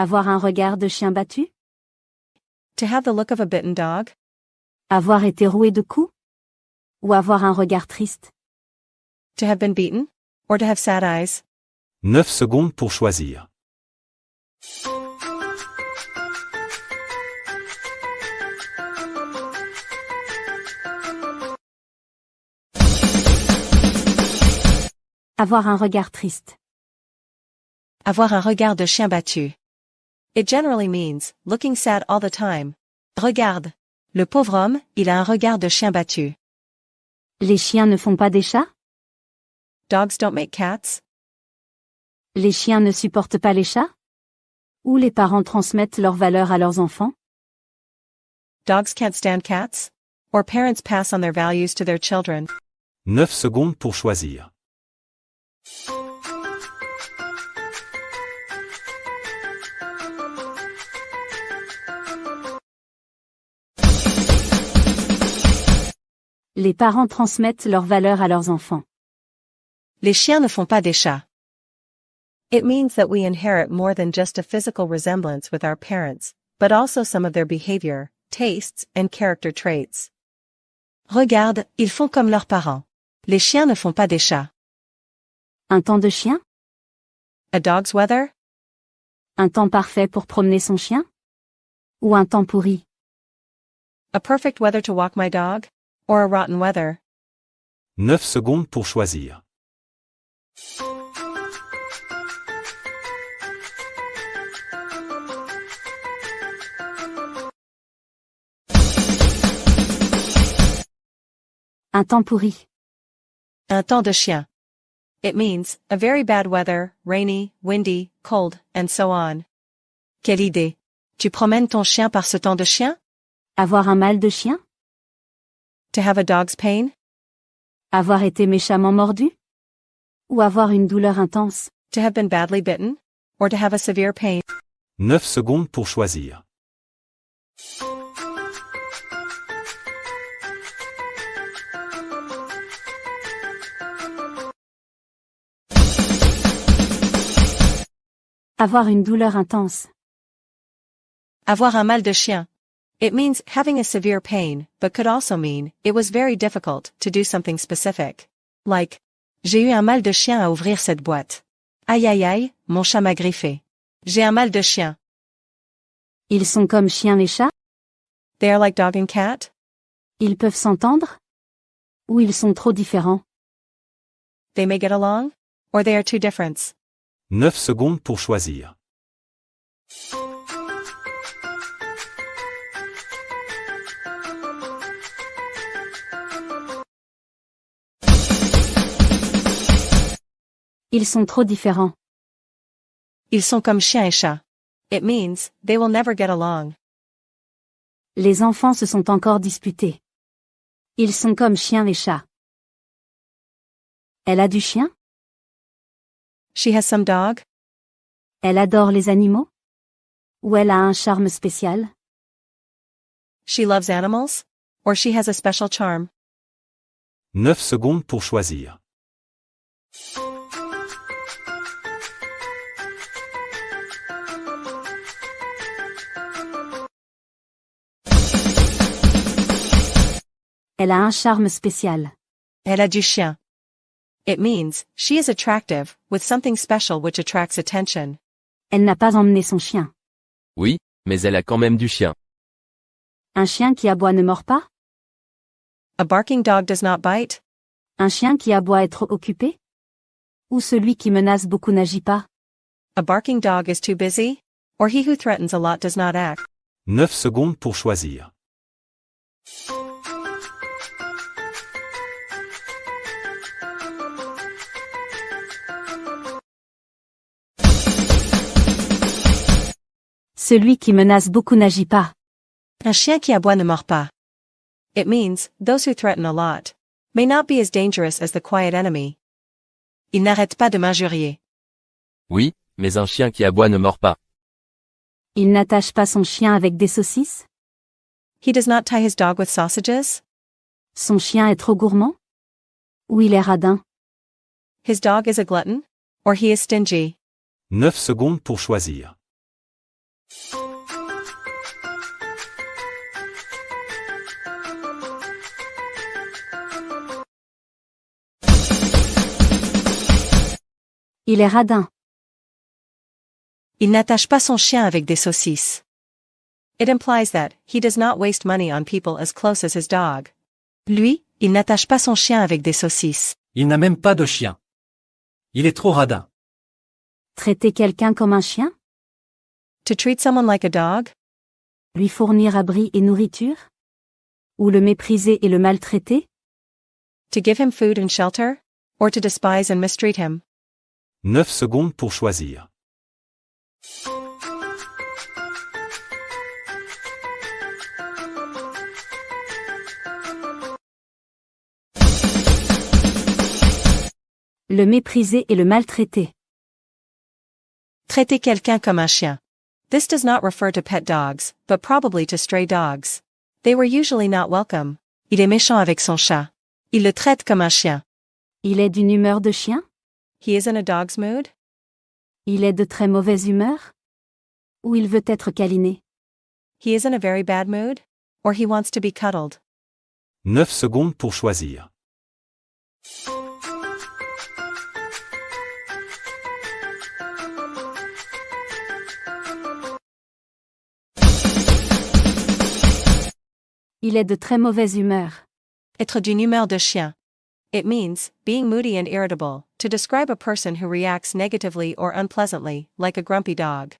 Avoir un regard de chien battu? To have the look of a bitten dog? Avoir été roué de coups? Ou avoir un regard triste? To have been beaten? Or to have sad eyes? 9 secondes pour choisir. Avoir un regard triste. Avoir un regard de chien battu. It generally means looking sad all the time. Regarde. Le pauvre homme, il a un regard de chien battu. Les chiens ne font pas des chats? Dogs don't make cats? Les chiens ne supportent pas les chats? Ou les parents transmettent leurs valeurs à leurs enfants? Dogs can't stand cats? Or parents pass on their values to their children? 9 secondes pour choisir. Les parents transmettent leurs valeurs à leurs enfants. Les chiens ne font pas des chats. It means that we inherit more than just a physical resemblance with our parents, but also some of their behavior, tastes, and character traits. Regarde, ils font comme leurs parents. Les chiens ne font pas des chats. Un temps de chien? A dog's weather? Un temps parfait pour promener son chien? Ou un temps pourri? A perfect weather to walk my dog? Or a rotten weather? 9 secondes pour choisir. Un temps pourri. Un temps de chien. It means a very bad weather, rainy, windy, cold, and so on. Quelle idée! Tu promènes ton chien par ce temps de chien? Avoir un mal de chien? To have a dog's pain? Avoir été méchamment mordu? Ou avoir une douleur intense? To have been badly bitten? Or to have a severe pain? 9 secondes pour choisir. Avoir une douleur intense. Avoir un mal de chien. It means having a severe pain, but could also mean it was very difficult to do something specific. Like, j'ai eu un mal de chien à ouvrir cette boîte. Aïe aïe aïe, mon chat m'a griffé. J'ai un mal de chien. Ils sont comme chiens et chats? They are like dog and cat? Ils peuvent s'entendre? Ou ils sont trop différents? They may get along? Or they are too different. 9 secondes pour choisir. Ils sont trop différents. Ils sont comme chien et chat. It means they will never get along. Les enfants se sont encore disputés. Ils sont comme chiens et chats. Elle a du chien? She has some dog? Elle adore les animaux? Ou elle a un charme spécial? She loves animals? Or she has a special charm? 9 secondes pour choisir. Elle a un charme spécial. Elle a du chien. It means she is attractive, with something special which attracts attention. Elle n'a pas emmené son chien. Oui, mais elle a quand même du chien. Un chien qui aboie ne mord pas? A barking dog does not bite? Un chien qui aboie est trop occupé? Ou celui qui menace beaucoup n'agit pas? A barking dog is too busy? Or he who threatens a lot does not act? 9 secondes pour choisir. Celui qui menace beaucoup n'agit pas. Un chien qui aboie ne mord pas. It means those who threaten a lot may not be as dangerous as the quiet enemy. Il n'arrête pas de m'injurier. Oui, mais un chien qui aboie ne mord pas. Il n'attache pas son chien avec des saucisses? He does not tie his dog with sausages? Son chien est trop gourmand? Ou il est radin? His dog is a glutton? Or he is stingy? 9 secondes pour choisir. Il est radin. Il n'attache pas son chien avec des saucisses. It implies that he does not waste money on people as close as his dog. Lui, il n'attache pas son chien avec des saucisses. Il n'a même pas de chien. Il est trop radin. Traiter quelqu'un comme un chien? To treat someone like a dog? Lui fournir abri et nourriture? Ou le mépriser et le maltraiter? To give him food and shelter? Or to despise and mistreat him? 9 secondes pour choisir. Le mépriser et le maltraiter. Traiter quelqu'un comme un chien. This does not refer to pet dogs, but probably to stray dogs. They were usually not welcome. Il est méchant avec son chat. Il le traite comme un chien. Il est d'une humeur de chien? He is in a dog's mood? Il est de très mauvaise humeur? Ou il veut être câliné? He is in a very bad mood? Or he wants to be cuddled? 9 secondes pour choisir. Il est de très mauvaise humeur. Être d'une humeur de chien. It means, being moody and irritable, to describe a person who reacts negatively or unpleasantly, like a grumpy dog.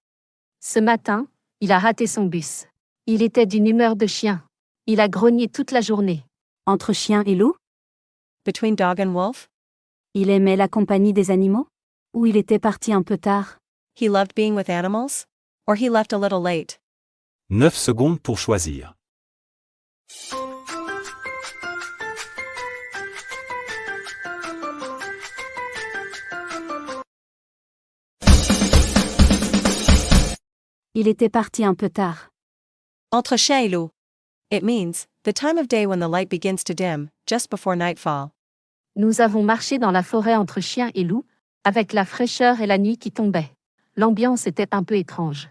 Ce matin, il a raté son bus. Il était d'une humeur de chien. Il a grogné toute la journée. Entre chien et loup? Between dog and wolf? Il aimait la compagnie des animaux? Ou il était parti un peu tard? He loved being with animals? Or he left a little late? 9 secondes pour choisir. Il était parti un peu tard. Entre chien et loup. It means, the time of day when the light begins to dim, just before nightfall. Nous avons marché dans la forêt entre chien et loup, avec la fraîcheur et la nuit qui tombait. L'ambiance était un peu étrange.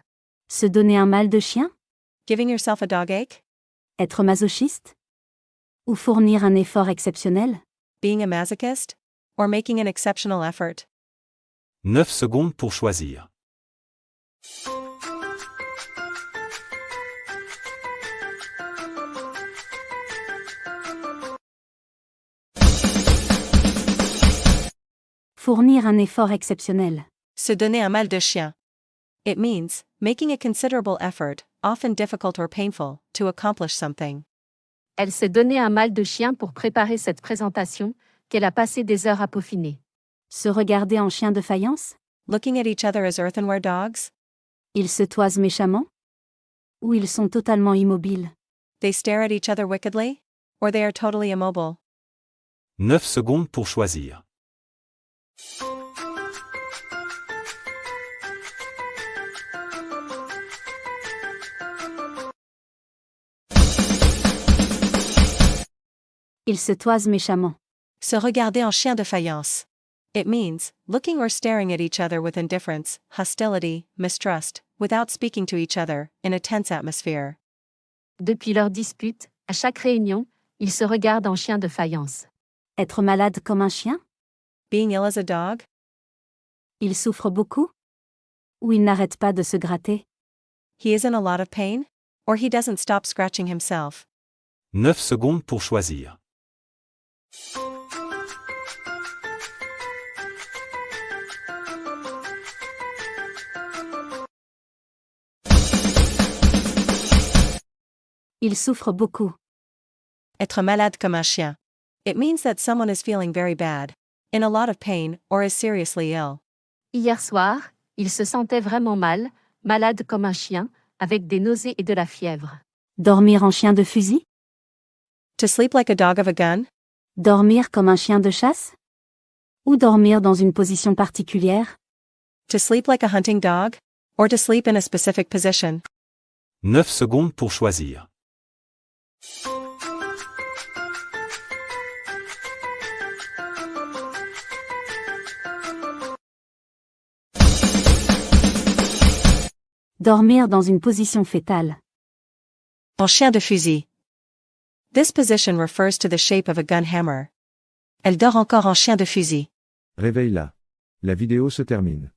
Se donner un mal de chien? Giving yourself a dog ache? Être masochiste? Ou fournir un effort exceptionnel? Being a masochist? Or making an exceptional effort? 9 secondes pour choisir. Fournir un effort exceptionnel. Se donner un mal de chien. It means, making a considerable effort, often difficult or painful, to accomplish something. Elle s'est donné un mal de chien pour préparer cette présentation, qu'elle a passé des heures à peaufiner. Se regarder en chien de faïence? Looking at each other as earthenware dogs? Ils se toisent méchamment? Ou ils sont totalement immobiles? They stare at each other wickedly? Or they are totally immobile? 9 secondes pour choisir. Ils se toisent méchamment. Se regarder en chien de faïence. It means, looking or staring at each other with indifference, hostility, mistrust, without speaking to each other, in a tense atmosphere. Depuis leur dispute, à chaque réunion, ils se regardent en chien de faïence. Être malade comme un chien? Being ill as a dog? Il souffre beaucoup? Ou il n'arrête pas de se gratter? He is in a lot of pain? Or he doesn't stop scratching himself? 9 secondes pour choisir. Il souffre beaucoup. Être malade comme un chien. It means that someone is feeling very bad, in a lot of pain, or is seriously ill. Hier soir, il se sentait vraiment mal, malade comme un chien, avec des nausées et de la fièvre. Dormir en chien de fusil? To sleep like a dog of a gun? Dormir comme un chien de chasse? Ou dormir dans une position particulière? To sleep like a hunting dog? Or to sleep in a specific position? 9 secondes pour choisir. Dormir dans une position fétale. En chien de fusil. This position refers to the shape of a gun hammer. Elle dort encore en chien de fusil. Réveille-la. La vidéo se termine.